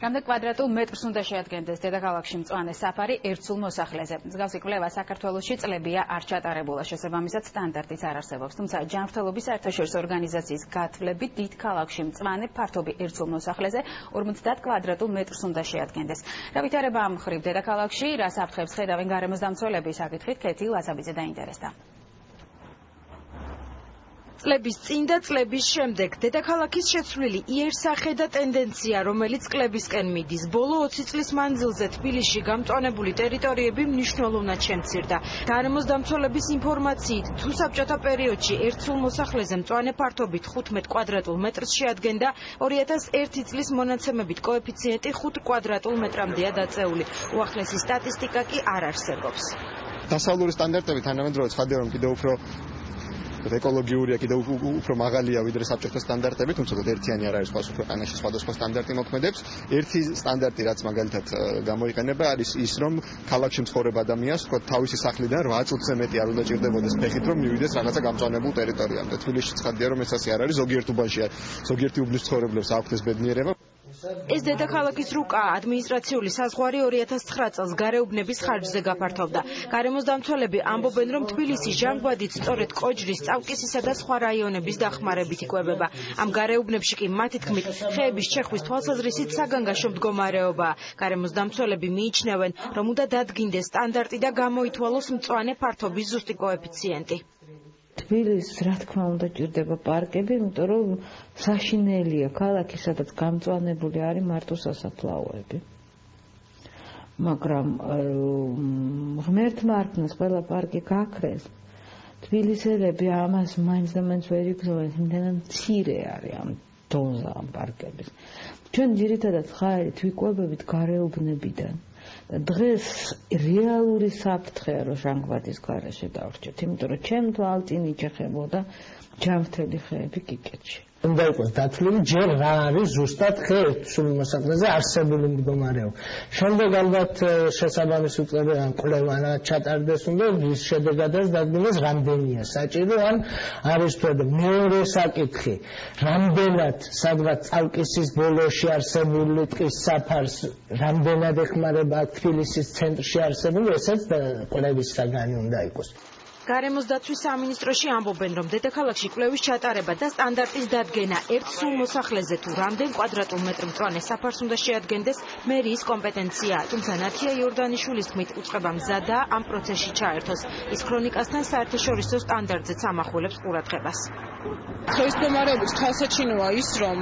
რამდენ კვადრატულ მეტრს უნდა შეადგენდეს დედაქალაქში მწვანე საფარი ერთ სულ მოსახლეზე. მსგავსი კვლევა საქართველოში წლებია არ ჩატარებულა, შესაბამისად სტანდარტიც არ არსებობს. თუმცა ჯანმრთელობის საერთაშორისო ორგანიზაციის გათვლებით დიდ ქალაქში მწვანე ფართობი ერთ სულ მოსახლეზე 50 კვადრატულ მეტრს უნდა შეადგენდეს. რა ვითარება ამ მხრივ დედაქალაქში, რა საფრთხებს ხედავენ გარემოსდამცველები, საკითხით კეთი ლაზაბიძე დაინტერესდა. წლების წინ და წლების შემდეგ დედაქალაქის შეცვლილი იერსახე და ტენდენცია, რომელიც წლებისკენ მიდის. ბოლო 20 წლის მანძილზე თბილისში გამწვანებული ტერიტორიები მნიშვნელოვნად შემცირდა. გარემოსდამცველების ინფორმაციით, თუ საბჭოთა პერიოდში ერთ სულ მოსახლეზე მწვანე ფართობით 15 კვადრატულ მეტრს შეადგენდა, 2001 წლის მონაცემებით კოეფიციენტი 5 კვადრატულ მეტრამდეა დაწეული. უახლესი სტატისტიკა კი არ არსებობს. დასავლური სტანდარტები თანამედროვე ცხადია, რომ კიდევ უფრო ეკოლოგიურია, კიდევ უფრო მაღალია ვიდრე საბჭოთა სტანდარტები, თუმცა ერთიანი არ არის სხვა ქვეყანაში სხვადასხვა სტანდარტი მოქმედებს. ერთი სტანდარტი, რაც მაგალითად გამოიყენება, არის ის, რომ ქალაქში მცხოვრებ ადამიანს თავისი სახლიდან 8 წუთზე მეტი არ უნდა ჭირდებოდეს ფეხით, რომ მივიდეს რაღაცა გამწვანებულ ტერიტორიამდე. თბილისში ცხადია, რომ ეს ასე არ არის, ზოგიერთ უბანში ზოგიერთი უბნის მცხოვრებლებს აქვთ ეს ბედნიერება. ეს დედაქალაქის რუკა ადმინისტრაციული საზღვარი 2009 წელს გარეუბნების ხარჯზე გაფართოვდა. გარემოსდამცველები ამბობენ, რომ თბილისი ჟანგბადით სწორედ კოჯრის, წავკისისა და სხვა რაიონების დახმარებით იკვებება. ამ გარეუბნებში კი მათი თქმით, ხეების ჩეხვის თვალსაზრისით საგანგაშო მდგომარეობაა. გარემოსდამცველები მიიჩნევენ, რომ უნდა დადგინდეს სტანდარტი და გამოითვალოს მწვანე ფართობის ზუსტი კოეფიციენტი. თბილისს რა თქმა უნდა ჭირდება პარკები, იმიტომ რომ საშინელია ქალაქი, სადაც გამწვანებული არის მარტო სასაფლაოები. მაგრამ ღმერთმა არ ქნას ყველა პარკი გაქრეს. თბილისელები ამას მაინც და მაინც ვერ იგრძნობენ, იმდენად მცირე არის ამ დონზე ამ პარკების. ჩვენ ძირითადად ხაერით ვიკვებებით გარეუბნებიდან. დღეს რეალური საფრთხეა, რომ ჟანგბადის გარეშე დავრჩეთ, იმიტომ რომ ჩემ თვალწინ იჩეხებოდა ჯანმრთელი ხეები კიკეთში. უნდა იყოს დათვლილი ჯერ რა არის ზუსტად ხე სულ მოსახლეზე არსებული მდგომარეობა. შემდეგ ალბათ შესაბამისი კვლევა ჩატარდეს, უნდა რის შედეგადაც დადგინდეს რამდენია საჭირო, ან არის თუ არა. მეორე საკითხი, რამდენად სადღაც წავკისის ბოლოში არსებული ტყის საფარს რამდენად ეხმარება თბილისის ცენტრში არსებული, ესაც კვლევის საგანი უნდა იყოს. გარემოსდაცვის სამინისტროში ამბობენ, რომ დედაქალაქში კვლევის ჩატარება და სტანდარტის დადგენა ერთ სულ მოსახლეზე თუ რამდენ კვადრატულ მეტრ მწვანე საფარს უნდა შეადგენდეს მერიის კომპეტენციაა. თუმცა ნათია იორდანიშვილის თქმით, უწყება მზადაა ამ პროცესში ჩაერთოს. ის ქრონიკასთან საერთაშორისო სტანდარტზეც ამახვილებს ყურადღებას. დღეს მდგომარეობის თვალსაჩინოა ის, რომ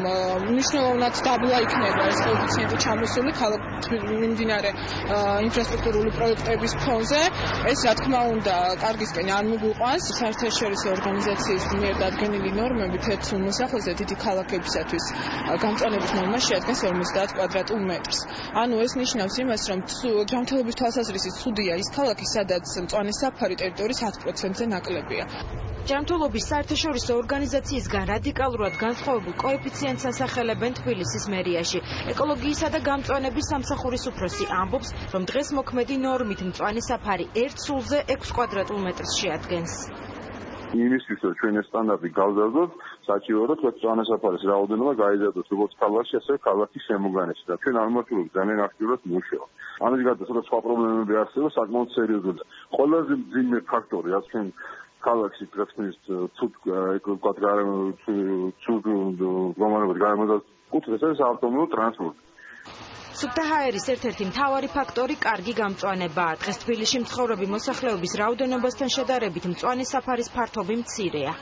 მნიშვნელოვნად დაბლა იქნება ეს კოეფიციენტი ჩამოსული მიმდინარე ინფრასტრუქტურული პროექტების ფონზე. ეს რა თქმა უნდა კარგისკენ არ მიგვიყვანს. საერთაშორისო ორგანიზაციის მიერ დადგენილი ნორმებით ერთ სულ მოსახლეზე დიდი ქალაქებისათვის გამწვანების ნორმა შეადგენს 50 კვადრატულ მეტრს. ანუ ეს ნიშნავს იმას, რომ ჯანმრთელობის თვალსაზრისით ცუდია ის ქალაქი, სადაც მწვანე საფარი ტერიტორიის 10%-ზე ნაკლებია. ჯანმრთელობის საერთაშორისო ორგანიზაციისგან რადიკალურად განსხვავებულ კოეფიციენტს ასახელებენ თბილისის მერიაში. ეკოლოგიისა და გამწვანების სამსახურის უფროსი ამბობს, რომ დღეს მოქმედი ნორმით მწვანე საფარი ერთ სულზე 6 კვადრატულ მეტრს შეადგენს. იმისთვის რომ ჩვენ ეს სტანდარტი გავზარდოთ, საჭიროა რომ მწვანე საფარის რაოდენობა გაიზარდოს როგორც ქალაქში, ასევე ქალაქის შემოგარენში და ჩვენ ამ მიმართულებით ძალიან აქტიურად მუშაობთ. ამის გარდა სხვა პრობლემები არსებობს საკმაოდ სერიოზული. ყველაზე მძიმე ფაქტორი, რაც ჩვენ ქალაქში დღესმის ცუდ მდგომარეობით გამოსაკუთრებს ეს ავტომობილური ტრანსპორტი. სუფთა ჰაერის ერთ-ერთი მთავარი ფაქტორი კარგი გამწვანებაა. დღეს თბილისში მცხოვრები მოსახლეობის რაოდენობასთან შედარებით მწვანე საფარის ფართობი მცირეა.